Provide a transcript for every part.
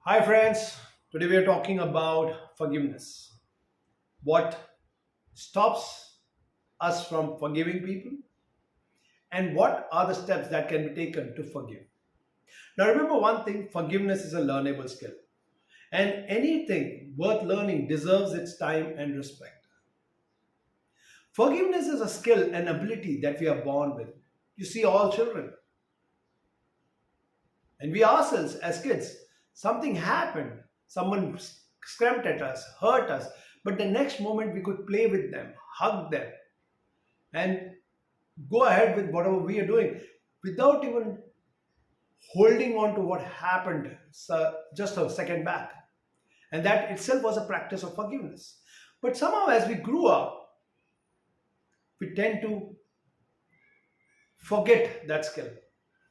Hi, friends. Today we are talking about forgiveness. What stops us from forgiving people, and what are the steps that can be taken to forgive. Now, remember one thing, forgiveness is a learnable skill, and anything worth learning deserves its time and respect. Forgiveness is a skill and ability that we are born with. You see, all children, and we ourselves as kids, something happened, someone screamed at us, hurt us, but the next moment we could play with them, hug them, and go ahead with whatever we are doing without even holding on to what happened just a second back. And that itself was a practice of forgiveness. But somehow, as we grew up, we tend to forget that skill.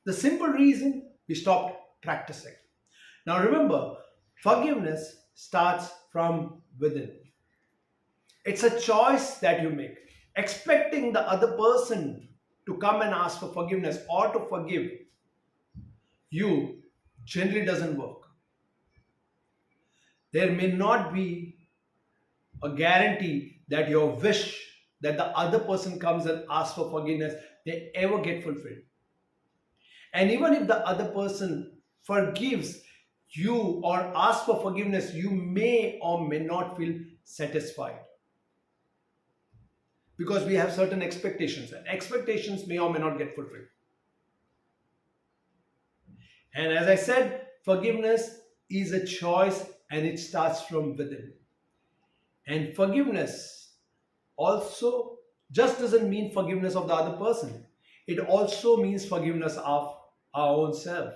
The simple reason we stopped practicing. Now, remember, forgiveness starts from within. It's a choice that you make. Expecting the other person to come and ask for forgiveness or to forgive you generally doesn't work. There may not be a guarantee that your wish that the other person comes and asks for forgiveness they ever get fulfilled. And even if the other person forgives you or asks for forgiveness, you may or may not feel satisfied because we have certain expectations, and expectations may or may not get fulfilled. And as I said, forgiveness is a choice and it starts from within. And forgiveness also just doesn't mean forgiveness of the other person, it also means forgiveness of our own self.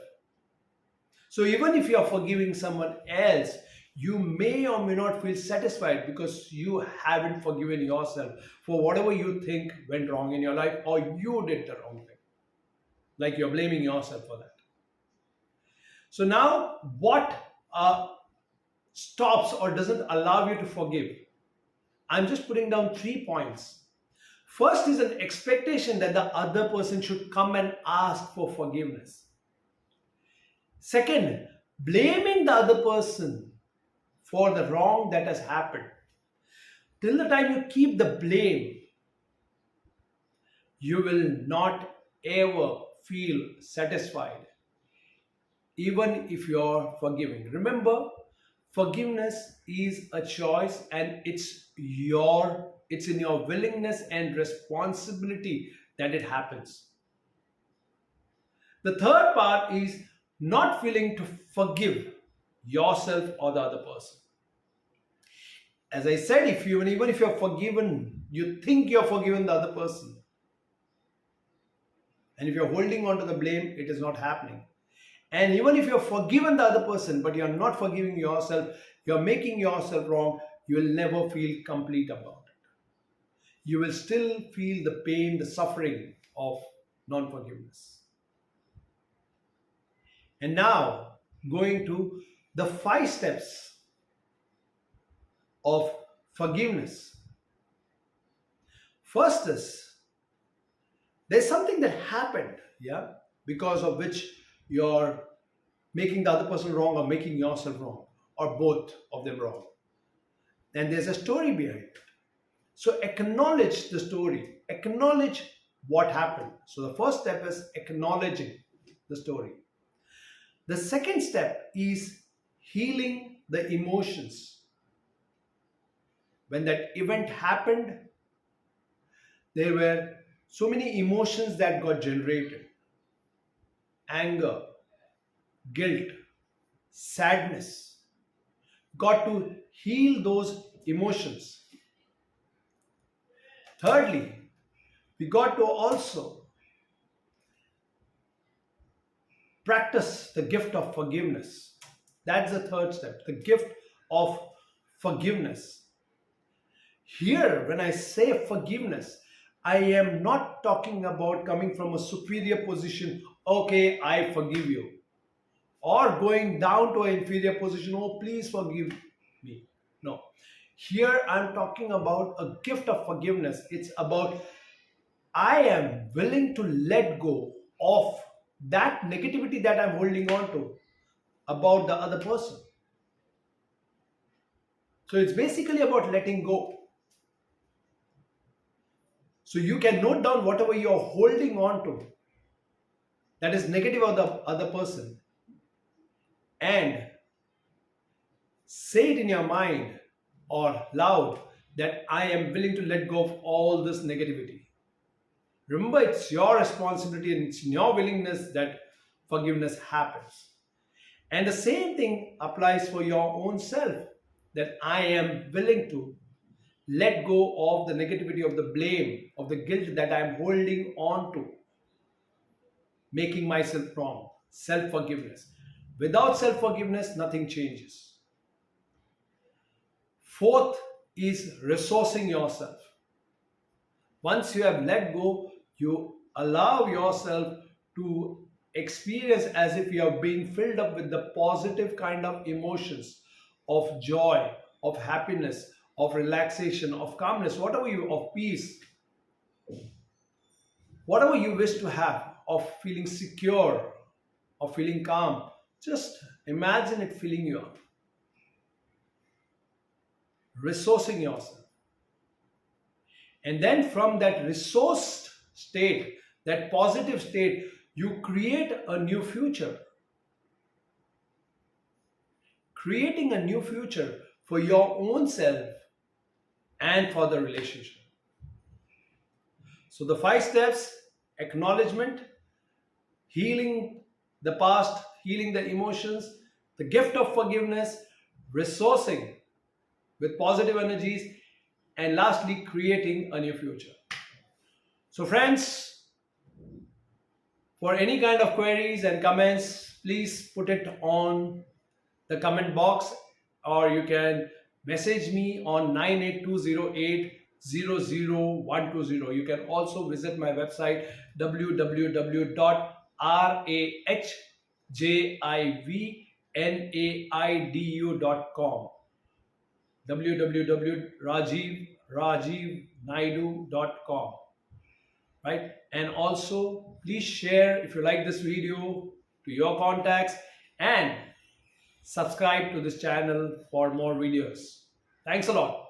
So even if you are forgiving someone else, you may or may not feel satisfied because you haven't forgiven yourself for whatever you think went wrong in your life or you did the wrong thing. Like you're blaming yourself for that. So now, what stops or doesn't allow you to forgive? I'm just putting down 3 points. First is an expectation that the other person should come and ask for forgiveness. Second, blaming the other person for the wrong that has happened. Till the time you keep the blame, you will not ever feel satisfied, even if you're forgiving. Remember, forgiveness is a choice and it's in your willingness and responsibility that it happens. The third part is not feeling to forgive yourself or the other person. As I said, if you even if you're forgiven, you think you're forgiven the other person. And if you're holding on to the blame, it is not happening. And even if you're forgiven the other person, but you're not forgiving yourself, you're making yourself wrong, you will never feel complete about it. You will still feel the pain, the suffering of non forgiveness. And now, going to the 5 steps of forgiveness. First is there's something that happened, yeah, because of which you're making the other person wrong or making yourself wrong, or both of them wrong. And there's a story behind it. So acknowledge the story, acknowledge what happened. So the first step is acknowledging the story. The second step is healing the emotions. When that event happened, there were so many emotions that got generated: anger, guilt, sadness. Got to heal those emotions. Thirdly, we got to also practice the gift of forgiveness. That's the third step, the gift of forgiveness. Here, when I say forgiveness, I am not talking about coming from a superior position, okay, I forgive you, or going down to an inferior position, oh, please forgive me. No. Here, I'm talking about a gift of forgiveness. It's about I am willing to let go of that negativity that I'm holding on to. about the other person. So it's basically about letting go. So you can note down whatever you're holding on to that is negative of the other person and say it in your mind or loud that I am willing to let go of all this negativity. Remember, it's your responsibility and it's in your willingness that forgiveness happens. And the same thing applies for your own self, that I am willing to let go of the negativity, of the blame, of the guilt that I am holding on to, making myself wrong. Self forgiveness. Without self forgiveness, nothing changes. Fourth is resourcing yourself. Once you have let go, you allow yourself to experience as if you are being filled up with the positive kind of emotions of joy, of happiness, of relaxation, of calmness, whatever you, of peace, whatever you wish to have, of feeling secure, of feeling calm. Just imagine it filling you up, resourcing yourself. And then from that resourced state, that positive state, you create a new future. Creating a new future for your own self and for the relationship. So the 5 steps: acknowledgement, healing the past, healing the emotions, the gift of forgiveness, resourcing with positive energies, and lastly, creating a new future. So, friends, for any kind of queries and comments, please put it on the comment box, or you can message me on 98208 00120. You can also visit my website www.rahjivnaidu.com, www.rajivnaidu.com, right? And also please share if you like this video to your contacts and subscribe to this channel for more videos. Thanks a lot.